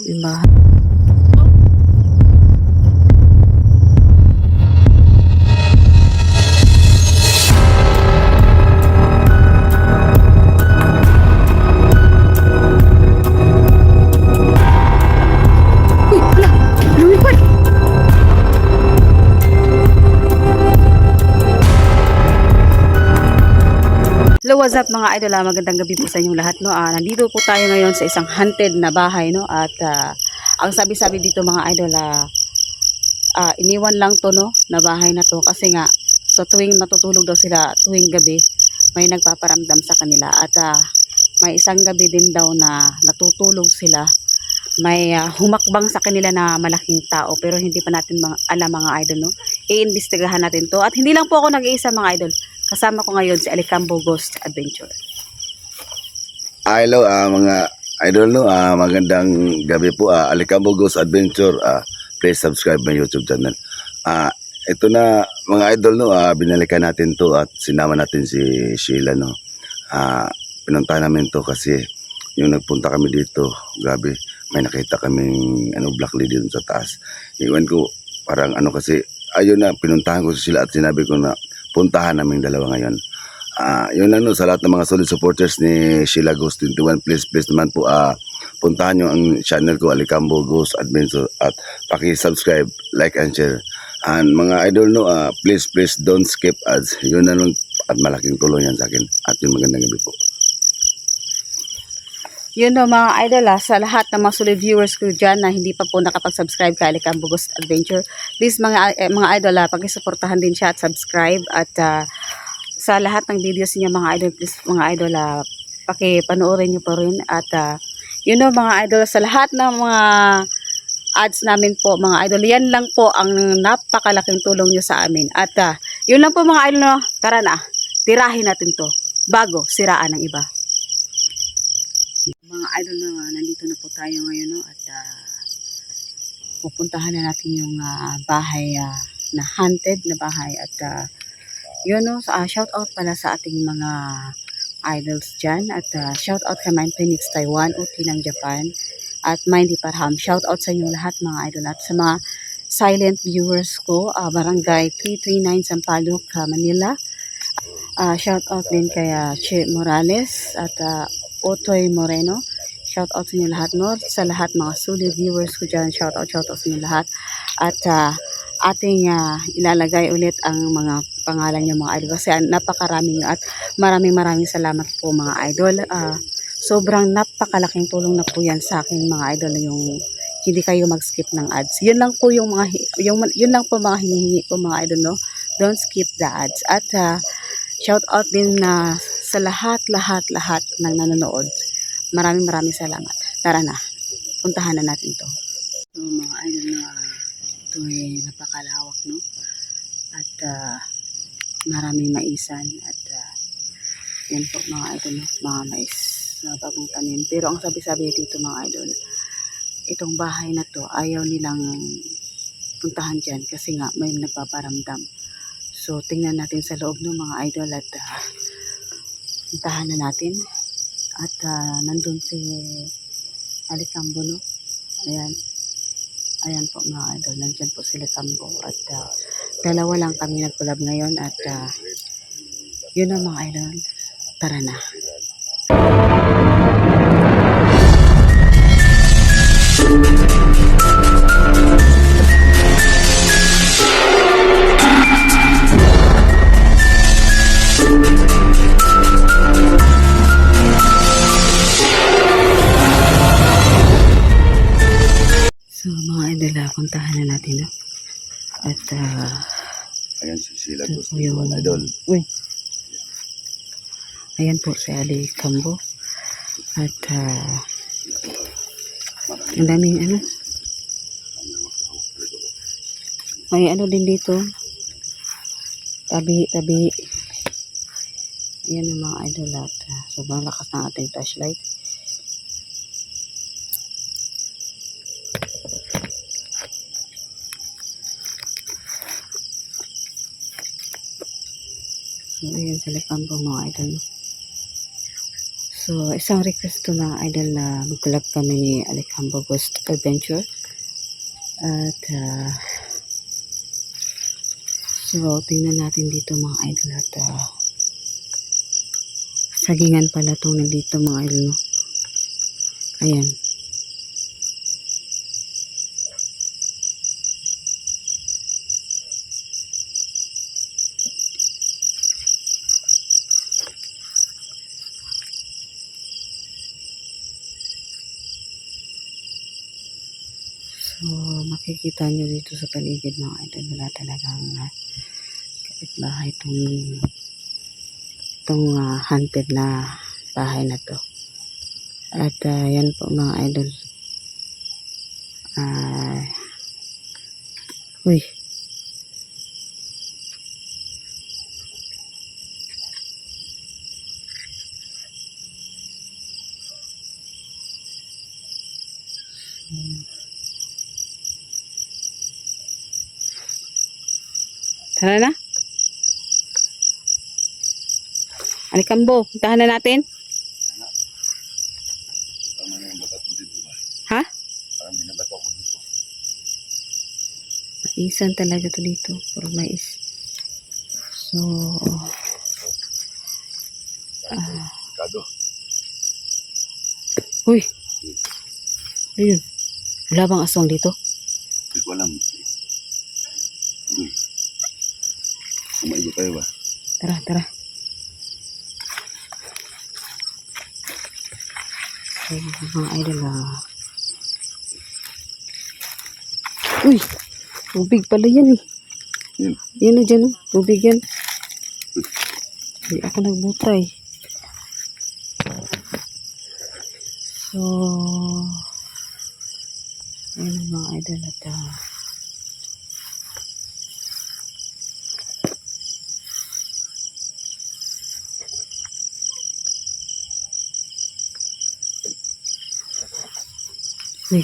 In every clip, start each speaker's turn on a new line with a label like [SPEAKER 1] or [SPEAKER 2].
[SPEAKER 1] yung bahay. Uy, wala! Lumipad! Hello, what's up mga idol? Magandang gabi po sa inyong lahat, no? Nandito po tayo ngayon sa isang haunted na bahay, no? At ang sabi-sabi dito mga idol, iniwan lang to, no, na bahay na to kasi nga so tuwing matutulog daw sila tuwing gabi may nagpaparamdam sa kanila at may isang gabi din daw na natutulog sila, may humakbang sa kanila na malaking tao pero hindi pa natin alam mga idol, no? Iimbestigahan natin to at hindi lang po ako nag-iisa mga idol, kasama ko ngayon si Alicambo Ghost Adventure.
[SPEAKER 2] Hello mga idol, no, magandang gabi po. Alicambo Ghost Adventure, please subscribe my YouTube channel. Ito na mga idol, no, binalikan natin to at sinama natin si Sheila, no. Pinunta namin to kasi yung nagpunta kami dito, grabe, may nakita kaming black lady dun sa taas. Iwan ko parang kasi ayun na, pinuntahan ko sila at sinabi ko na puntahan naming dalawa ngayon. Yun lang, no, sa lahat ng mga solid supporters ni Sheila Ghost 21, please naman po puntahan nyo ang channel ko, Alicambo Ghost Adventure, at paki-subscribe, like and share. And mga idol, no, please don't skip ads. Yun na nun, at malaking tulong yan sa akin. At yung magandang gabi po.
[SPEAKER 1] Yun no mga idol, sa lahat ng mga solid viewers ko dyan na hindi pa po nakapag-subscribe kay Alicambo Ghost Adventure, please mga idol, pakisuportahan din siya at subscribe. At sa lahat ng videos niya mga idol, please mga idol, pakipanoorin nyo po rin. At yun no mga idol, sa lahat ng mga ads namin po mga idol, yan lang po ang napakalaking tulong nyo sa amin. At yun lang po mga idol, no? Tara na, tirahin natin to bago siraan ng iba. Mga idol, no, nandito na po tayo ngayon, no? At pupuntahan na natin yung bahay na haunted na bahay. At yun, no, shout out pala sa ating mga idols dyan. At shout out kay Mind Phoenix Taiwan, Uti ng Japan, at Mindy Parham. Shout out sa inyo lahat mga idol. At sa mga silent viewers ko, Barangay 339 Sampaloc, Manila. Shout out din kay Che Morales at Otoy Moreno. Shout out sa inyo lahat, no? Sa lahat mga solid viewers ko dyan, shout out sa inyo lahat. At ating ilalagay ulit ang mga pangalan niyo mga idol kasi napakaraming at maraming salamat po mga idol. Sobrang napakalaking tulong na po yan sa akin mga idol, yung hindi kayo mag-skip ng ads. Yun lang po yung mga yun lang po mga hinihingi ko mga idol, no? Don't skip the ads. At shout out din sa lahat ng nanonood. Maraming salamat. Tara na, puntahan na natin to. So mga idol, na ito ay napakalawak, no? At maraming maisan at yan po mga idol, no? Mga mais na bagong tanim. Pero ang sabi-sabi dito mga idol, itong bahay na to ayaw nilang puntahan dyan kasi nga may nagpaparamdam. So tingnan natin sa loob, no mga idol, at puntahan na natin. At nandun si Alicambo, no? Ayan po mga idol, nandyan po si Alicambo. At dalawa lang kami nag-collab ngayon. At yun na mga idol, tara na. So mga idol, puntahan na natin, no? At
[SPEAKER 2] Ayan si Sheila Ghost
[SPEAKER 1] yung
[SPEAKER 2] 21, idol.
[SPEAKER 1] Uy, ayan po si Alicambo. At ang daming may din dito, tabi. Ayan ang mga idol. At sobrang lakas ng ating flashlight. So ayan sa Alicambo mga idol. So, isang request to mga idol na mag-collab kami ni Alejandro Ghost Adventure. At, so, tingnan natin dito mga idol at sagingan pala itong nandito mga idol, no? Ayan. So, makikita nyo dito sa paligid mga idol, wala talagang kapitbahay itong haunted na bahay na to. At yan po mga idol. Uy. Tara na. Alikambo, puntahan na natin.
[SPEAKER 2] Tama na yung bato dito ba?
[SPEAKER 1] Ha?
[SPEAKER 2] Parang binabato ko dito.
[SPEAKER 1] Maisan talaga to dito. Puro mais. So,
[SPEAKER 2] Kado.
[SPEAKER 1] uy. Ayun. Wala bang aswang dito?
[SPEAKER 2] Hindi ko alam. Kumain tayo ba?
[SPEAKER 1] Tara, tara. So, mga idol uy! Tubig pala yan eh.
[SPEAKER 2] Yun.
[SPEAKER 1] Yan o dyan o. Tubig yan. Hindi ako nagbutay. So, ayun mga idol at uy.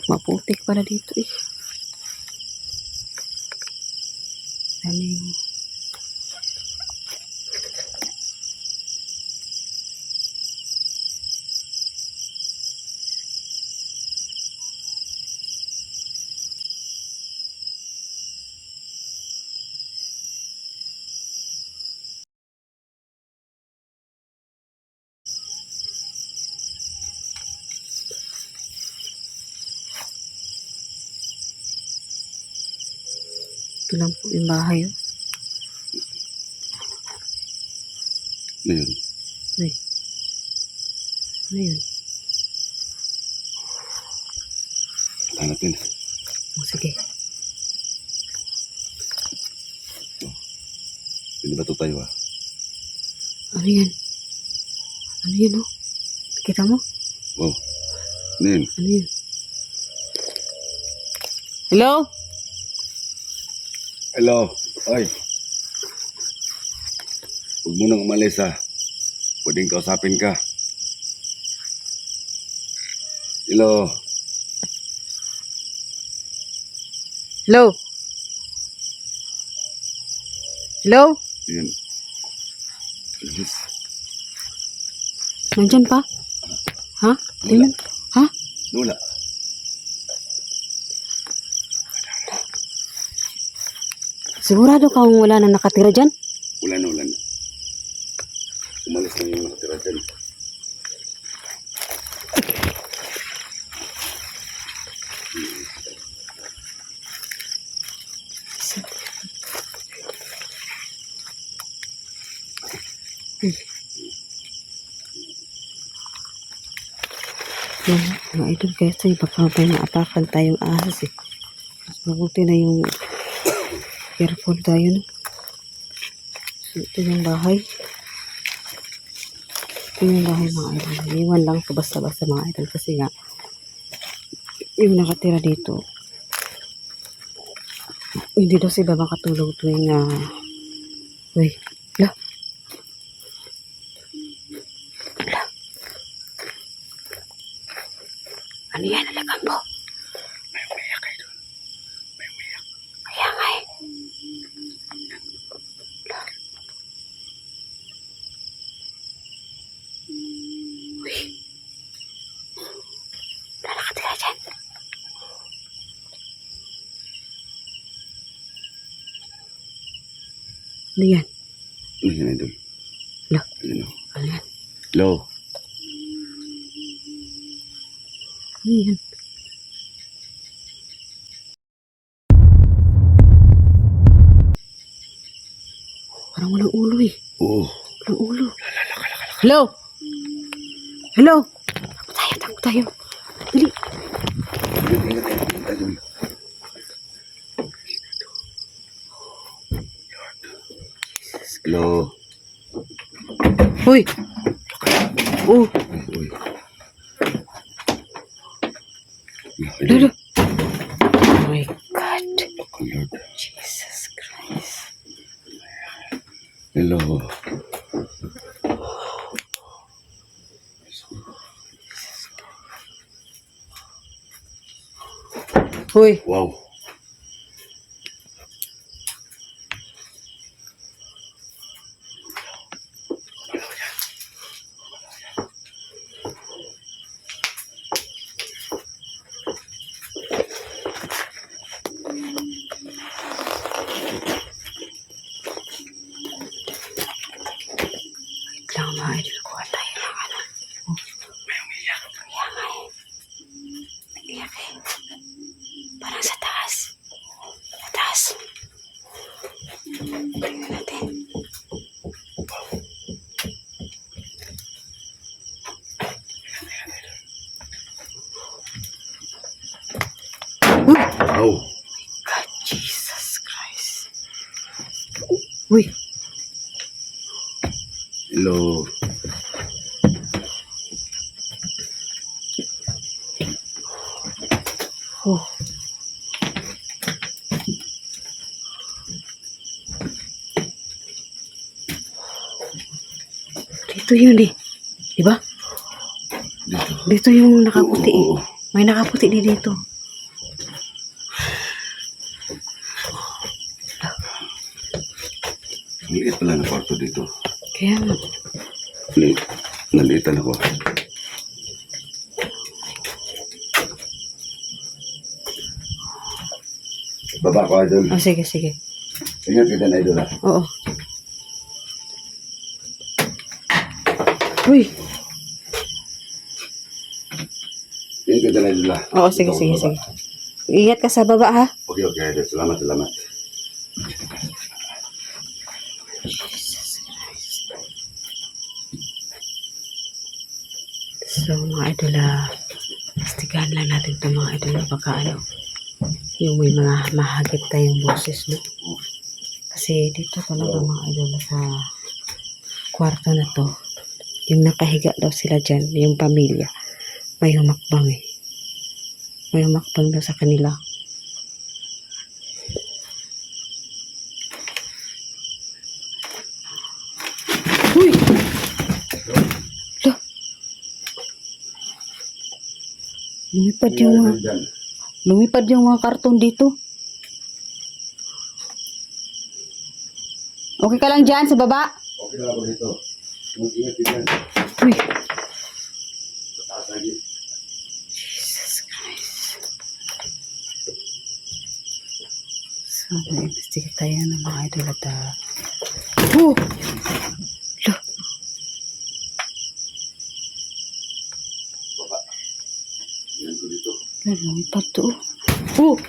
[SPEAKER 1] Maputik pala dito eh. Daming ito lang po yung bahay oh.
[SPEAKER 2] Ano yun?
[SPEAKER 1] Uy. Ano yun?
[SPEAKER 2] Punta natin.
[SPEAKER 1] Oh, sige.
[SPEAKER 2] Binabato tayo ba?
[SPEAKER 1] Ano yan? Ano yun oh? Kita mo?
[SPEAKER 2] Wow. Ano yun?
[SPEAKER 1] Ano yun? Hello?
[SPEAKER 2] Hello. Oy. Huwag mo nang umalis ha. Pwedeng kausapin ka. Hello.
[SPEAKER 1] Hello? Hello?
[SPEAKER 2] Yun. Yes.
[SPEAKER 1] Nandyan pa? Ha? Tingnan. Ha?
[SPEAKER 2] Wala.
[SPEAKER 1] Sigurado kang wala na nakatira dyan?
[SPEAKER 2] Wala na, wala na. Umalis na yung nakatira dyan.
[SPEAKER 1] Mga idol kasi baka may maapakan tayong ahas eh. Mas mabuti na yung careful tayo no. So, ito yung bahay. Ito yung bahay mga idol. Iwan lang ito basta-basta mga idol kasi nga yung nakatira dito hindi daw sila makatulog tuwing uy, la. La. Ano yan, Alagambo?
[SPEAKER 2] May umiyak kayo doon. May umiyak.
[SPEAKER 1] Kaya nga eh. Ano yan?
[SPEAKER 2] Ano yan, idol?
[SPEAKER 1] Lo.
[SPEAKER 2] Ayun, oh.
[SPEAKER 1] Ano yan?
[SPEAKER 2] Lo.
[SPEAKER 1] Ano yan? Parang walang ulo eh.
[SPEAKER 2] Oo.
[SPEAKER 1] Walang ulo. Hello? Hello? Takbo tayo. Dali.
[SPEAKER 2] Ingat, idol. Lo.
[SPEAKER 1] Hoy! Oh,
[SPEAKER 2] Uy.
[SPEAKER 1] lalo. Oh my God.
[SPEAKER 2] Oh, Lord.
[SPEAKER 1] Jesus Christ.
[SPEAKER 2] Hello.
[SPEAKER 1] Hoy!
[SPEAKER 2] Wow.
[SPEAKER 1] Wait lang mga idol. Kuha tayo ng ano. Oh. Kaya nga eh. Nag-iyak eh. Parang sa taas. Sa taas. Tingnan natin. Uy!
[SPEAKER 2] Wow.
[SPEAKER 1] God, Jesus Christ. Uy!
[SPEAKER 2] Hello.
[SPEAKER 1] Oh. Dito yun eh. Diba?
[SPEAKER 2] Dito.
[SPEAKER 1] Dito yung nakaputi eh.
[SPEAKER 2] Oo.
[SPEAKER 1] May nakaputi din dito.
[SPEAKER 2] Maliit pala na kwarto dito.
[SPEAKER 1] Kaya nga.
[SPEAKER 2] Naliitan ako. Baba ko, idol.
[SPEAKER 1] Oh, sige, sige.
[SPEAKER 2] Ingat kita na, idol, ha?
[SPEAKER 1] Oo. Uy!
[SPEAKER 2] Ingat kita na, idol, ha?
[SPEAKER 1] Oo, sige,
[SPEAKER 2] Ito,
[SPEAKER 1] sige,
[SPEAKER 2] baba.
[SPEAKER 1] sige. Ingat ka sa baba ha.
[SPEAKER 2] Okay, okay, idol. Salamat, salamat.
[SPEAKER 1] So mga idol, pastigahan lang natin itong mga idol. Baka ano, yung may mga mahagip tayong boses, no? Kasi dito talaga mga idol sa kwarto na to, yung nakahiga daw sila dyan, yung pamilya, may humakbang eh. May humakbang daw sa kanila. Uy! Lo! Lumipad yung mga karton dito. Okay ka lang dyan sa baba?
[SPEAKER 2] Okay lang ako dito. Ingat kita.
[SPEAKER 1] Uy!
[SPEAKER 2] Sa taas lagi.
[SPEAKER 1] Jesus Christ. So, mag-investigate tayo ng mga idol at oh! Lo!
[SPEAKER 2] Baba. Ingat ko dito.
[SPEAKER 1] Lumipad to. Oh!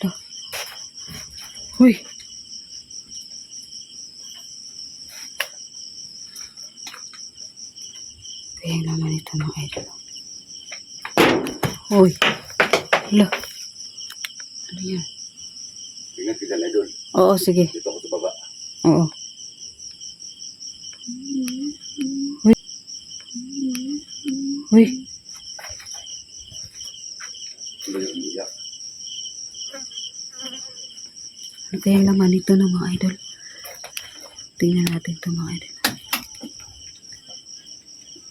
[SPEAKER 1] Lo. Uy! Kaya naman ito mga idol. Uy! Lo! Ano yan?
[SPEAKER 2] Ingat kita na, idol.
[SPEAKER 1] Oo, sige.
[SPEAKER 2] Dito ako sa baba.
[SPEAKER 1] Oo. Uy! Uy!
[SPEAKER 2] Ano yung umiyak?
[SPEAKER 1] Ano kayang laman nito ng mga idol? Tingnan natin ito mga idol.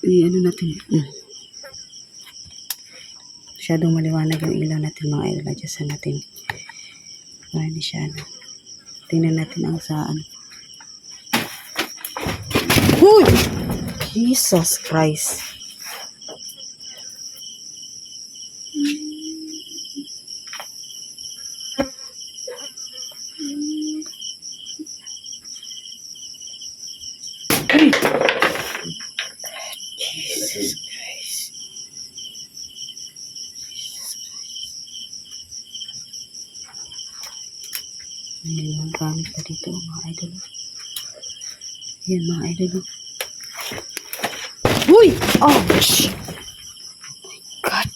[SPEAKER 1] Ano natin? Masyadong maliwanag yung ilaw natin mga idol. Adjustan natin. Para hindi siya ano. Tingnan natin ang saan. Uy! Jesus Christ. Jesus Christ. May mga gamit pa dito mga idol. Yan mga idol. Uy! Ouch! God.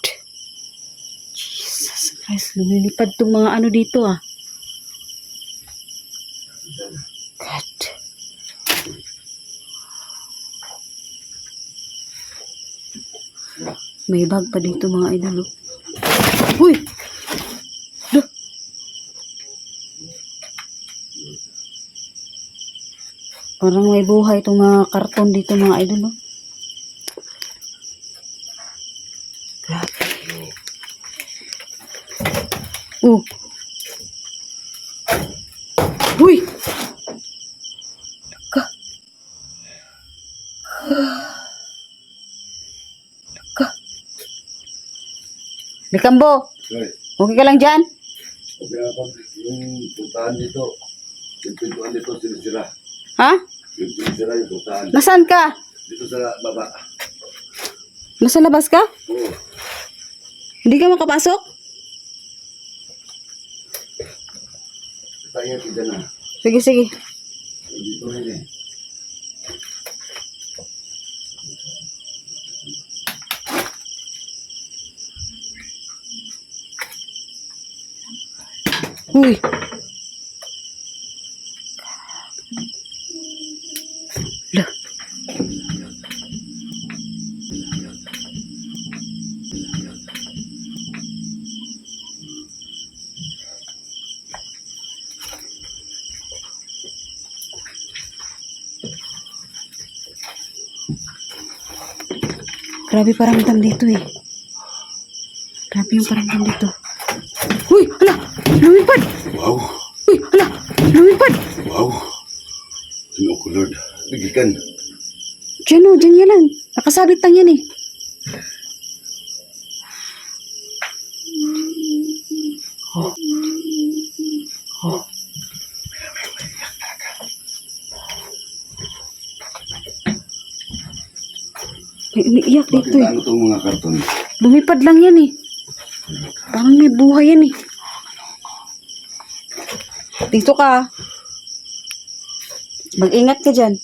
[SPEAKER 1] Jesus Christ. Lumilipad tong mga ano dito ah. God. May bag pa dito mga idol. Uy! Duh! Parang may buhay itong mga karton dito mga idol. Grabe. Uy! Laka. Laka. Likambo!
[SPEAKER 2] Sorry.
[SPEAKER 1] Okay ka lang dyan?
[SPEAKER 2] Okay ako. Yung puntahan dito. Yung pintuan dito sinisira.
[SPEAKER 1] Ha?
[SPEAKER 2] Yung sinisira yung puntahan.
[SPEAKER 1] Nasaan ka?
[SPEAKER 2] Dito sa baba.
[SPEAKER 1] Nasa labas ka?
[SPEAKER 2] Oo.
[SPEAKER 1] Hindi ka makapasok?
[SPEAKER 2] Tayo kita na.
[SPEAKER 1] Sige, sige.
[SPEAKER 2] Dito rin eh.
[SPEAKER 1] Uy! Lah. Grabe paramdam dito eh. Grabe yung paramdam dito. Uy! Hala! Lumipad!
[SPEAKER 2] Wow.
[SPEAKER 1] Uy! Hala! Lumipad!
[SPEAKER 2] Wow. Ano ko Lord? Nagikan.
[SPEAKER 1] Diyan o, diyan yan lang. Nakasabit lang yan eh. Oh. Oh. May umiiyak
[SPEAKER 2] Bakit
[SPEAKER 1] dito eh.
[SPEAKER 2] ano itong mga karton?
[SPEAKER 1] Lumipad lang yan eh. Parang may buhay yan eh. Dito ka. Mag-ingat ka dyan.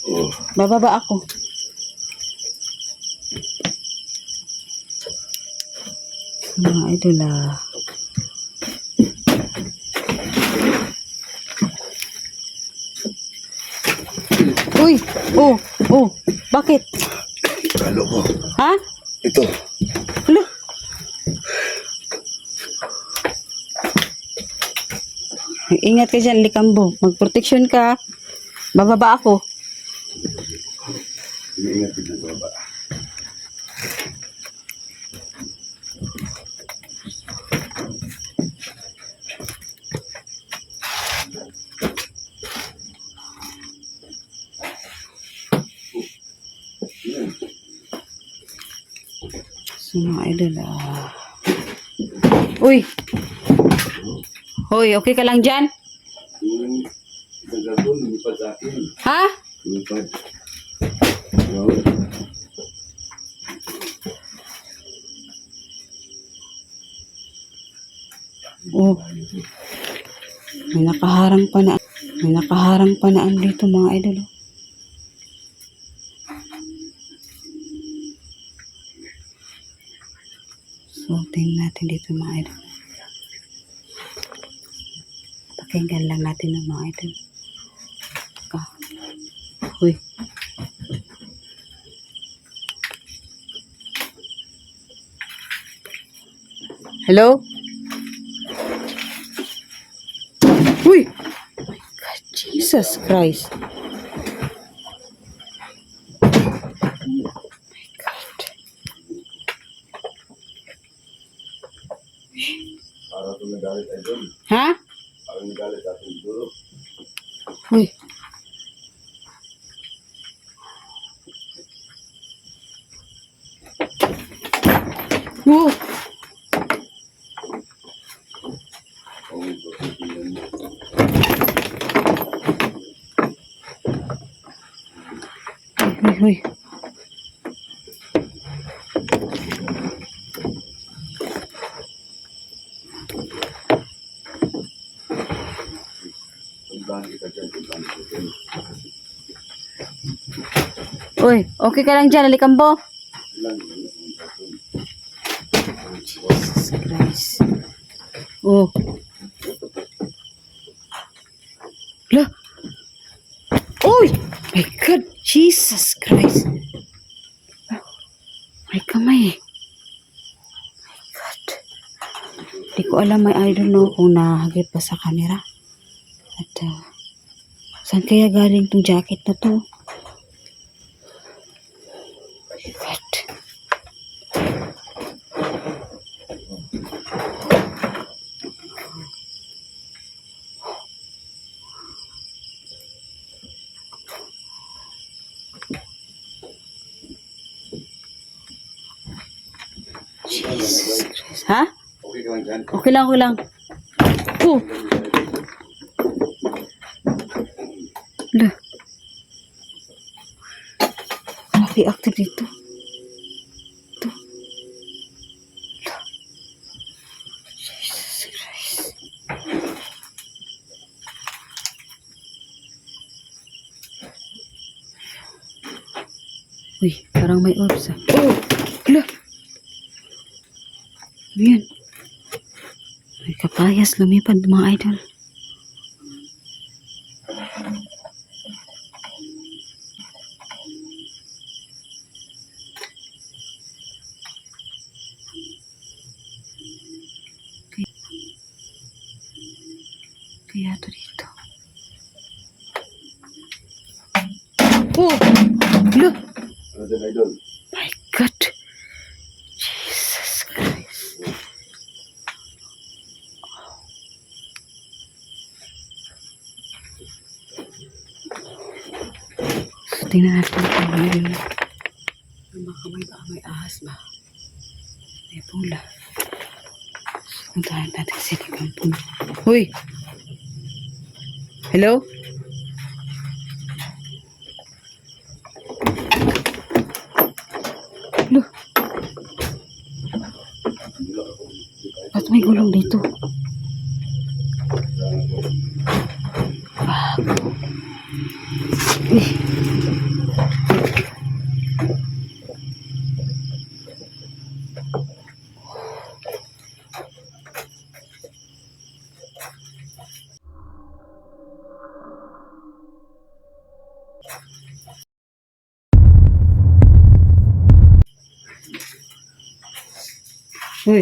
[SPEAKER 2] Oh.
[SPEAKER 1] Bababa ako. Mga idol ah. Uy! Oh! Oh! Bakit?
[SPEAKER 2] Kalo ko.
[SPEAKER 1] Ha?
[SPEAKER 2] Ito.
[SPEAKER 1] Hala! Ingat ka dyan, Likambo. Mag-protection ka. Bababa ako.
[SPEAKER 2] Iniingat din sa baba.
[SPEAKER 1] So, mga idol ah. Uy! Hoy, okay ka lang dyan?
[SPEAKER 2] Yung isang karton, lumipad sa akin.
[SPEAKER 1] Ha?
[SPEAKER 2] Lumipad. Wow.
[SPEAKER 1] Oh. May nakaharang pa na dito mga idol. Oh. So, tingnan natin dito mga idol. Pakinggan lang natin ng mga idol. Uy. Hello? Uy! God, Jesus Christ.
[SPEAKER 2] Para ito nagalit ay doon.
[SPEAKER 1] Ha?
[SPEAKER 2] Parang nagalit ating duro.
[SPEAKER 1] Uy. Oh! Uy, uy. Uy, okay ka lang dyan, Alikambo? Jesus Christ. Oh. Lah. Uy! My God, Jesus Christ. May kamay. God. Di ko alam, I don't know kung nahagip pa sa camera. At saan kaya galing tong jacket na to? God. Jesus Christ. Ha?
[SPEAKER 2] Okay ka lang dyan?
[SPEAKER 1] Okay lang, okay lang. Oh! Lah. Grabe active dito. Ito. Lah. Jesus Christ. Uy, parang may orbs ah. Oh! Lah. Ayan. May kapayas lumipad mga idol. Kaya to dito. Oh! Look!
[SPEAKER 2] Ano dyan, idol?
[SPEAKER 1] My God! Jesus Christ. So, tingnan natin kung mayroon na. Baka may ahas ba? May pula. Puntahan natin si Kampung. Uy! Hello? Hello? Ba't may gulong dito? Eh. Uy.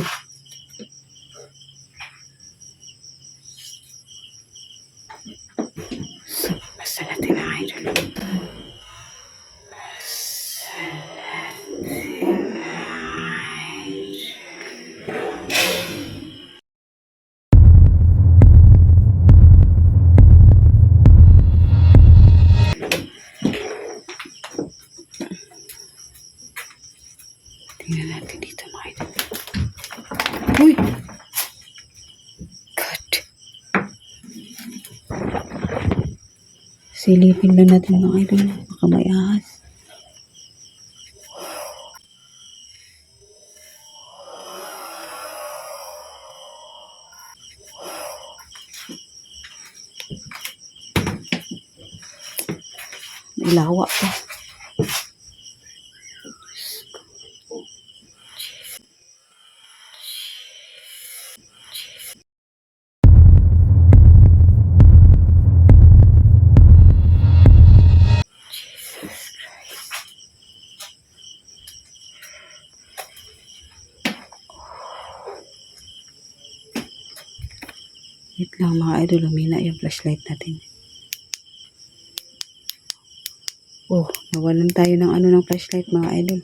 [SPEAKER 1] So, basta natin ang idol. Tingnan natin dito mga idol. Uy! God. Silipin lang natin mga idol. Baka may ahas. May lawa pa. Wait lang mga idol, lumina yung flashlight natin. Oh, nawalan tayo ng ng flashlight mga idol.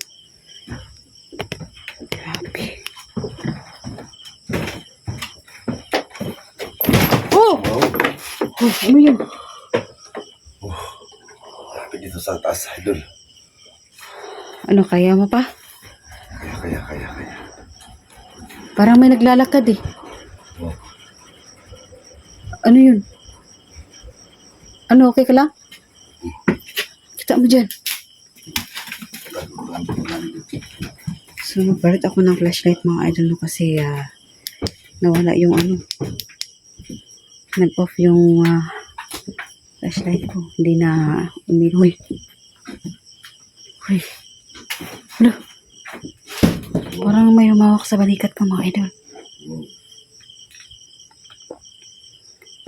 [SPEAKER 1] Grabe. Oh! Oh, ano yun?
[SPEAKER 2] Grabe dito sa taas, idol.
[SPEAKER 1] Ano, kaya mo pa?
[SPEAKER 2] Kaya.
[SPEAKER 1] Parang may naglalakad eh.
[SPEAKER 2] Oh.
[SPEAKER 1] Ano yun? Ano, okay ka lang? Kita mo dyan. So, nagpalit ako ng flashlight mga idol no, kasi nawala yung ano. Nag-off yung flashlight ko. Hindi na umiloy. Uy. Ano? Parang may humawak sa balikat ko mga idol.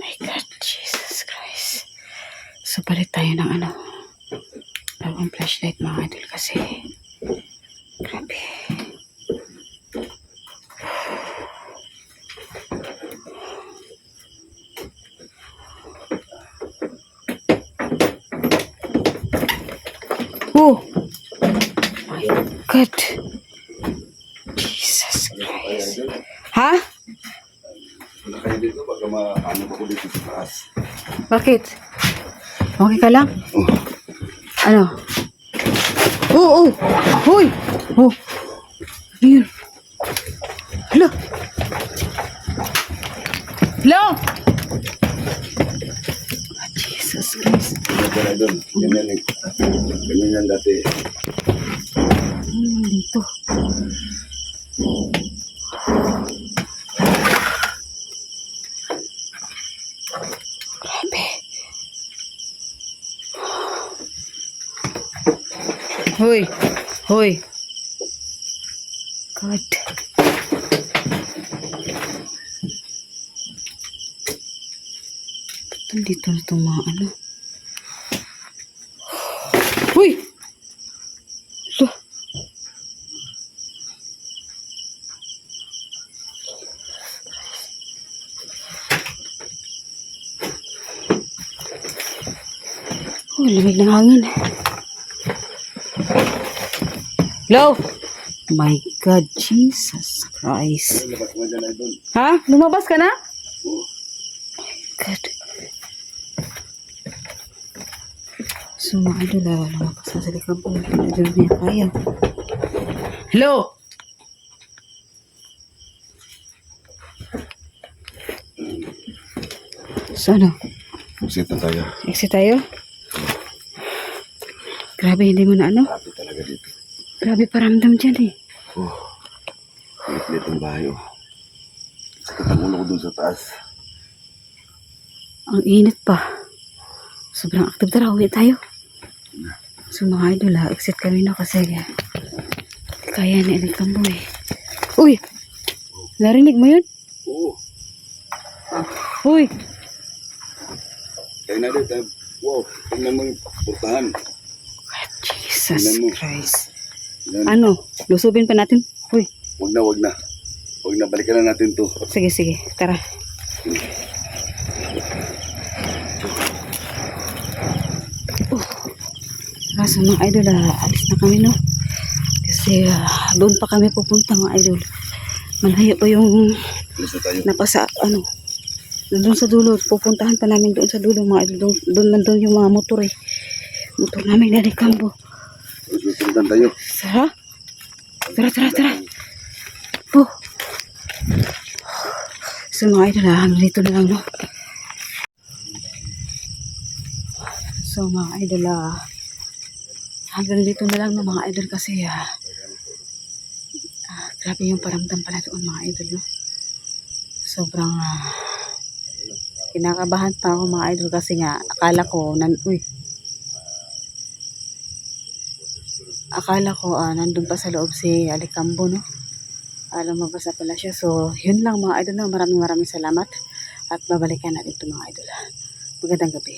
[SPEAKER 1] My God, Jesus Christ. So, palit tayo ng ano. Bagong flashlight mga idol kasi grabe. Oh! My God. Jesus Christ. Ha?
[SPEAKER 2] Nakaya dito, baka maano ako dito sa taas.
[SPEAKER 1] Bakit? Okay ka lang?
[SPEAKER 2] Oh.
[SPEAKER 1] Ano? Oh, oh! Hoy! Oh! Ano yun? Hala! Hala! Jesus Christ.
[SPEAKER 2] Kaya doon, ganyan yan dati.
[SPEAKER 1] Dito. Grabe. Hoy! Hoy! God. Nandito na itong mga ano. Uy! Hala. Oh, lamig ng hangin. Hello? My God, Jesus Christ.
[SPEAKER 2] Labas mo dyan, idol.
[SPEAKER 1] Ha? Lumabas ka na?
[SPEAKER 2] Oh.
[SPEAKER 1] God. So, mga idol, lumabas na sa likod ko. Idol niya kaya. Hello? So, ano?
[SPEAKER 2] Exit na tayo.
[SPEAKER 1] Exit tayo? Grabe, hindi mo na ano?
[SPEAKER 2] Grabe talaga dito.
[SPEAKER 1] Grabe paramdam dyan eh.
[SPEAKER 2] Oh. Lit ang bahay, oh. Sakit ang ulo ko dun sa taas.
[SPEAKER 1] Ang init pa. Sobrang active. Tara, uwi tayo. So mga idol exit kami na kasi kaya ni Alikang Boy. Uy! Narinig mo yun?
[SPEAKER 2] Oo.
[SPEAKER 1] Uy!
[SPEAKER 2] Kaya na dito. Wow. Tingnan mo yung portahan.
[SPEAKER 1] Jesus
[SPEAKER 2] Tingnan mo.
[SPEAKER 1] Christ.
[SPEAKER 2] Yan.
[SPEAKER 1] Ano? Lusubin pa natin? Uy!
[SPEAKER 2] Wag na, wag na. Wag na, balikan na natin to.
[SPEAKER 1] Sige, sige. Tara. Kaso mga idol, alis na kami no. Kasi doon pa kami pupunta mga idol. Malayo pa yung
[SPEAKER 2] Alis na tayo.
[SPEAKER 1] napasa, ano, nandun sa dulo. Pupuntahan pa namin doon sa dulo mga idol. Doon nandun yung mga motor eh. Motor namin na Kambo.
[SPEAKER 2] Susundan tayo.
[SPEAKER 1] Tara. Tara, tara, tara. Oh. So mga idol, hanggang dito na lang no. So mga idol, hanggang dito na lang no mga idol kasi grabe yung paramdam pala doon mga idol no. Sobrang kinakabahan pa ako mga idol kasi nga akala ko nandun pa sa loob si Alikambo no. Lumabas na pala siya. So yun lang mga idol no. Maraming salamat at babalikan natin ito mga idol. Magandang gabi.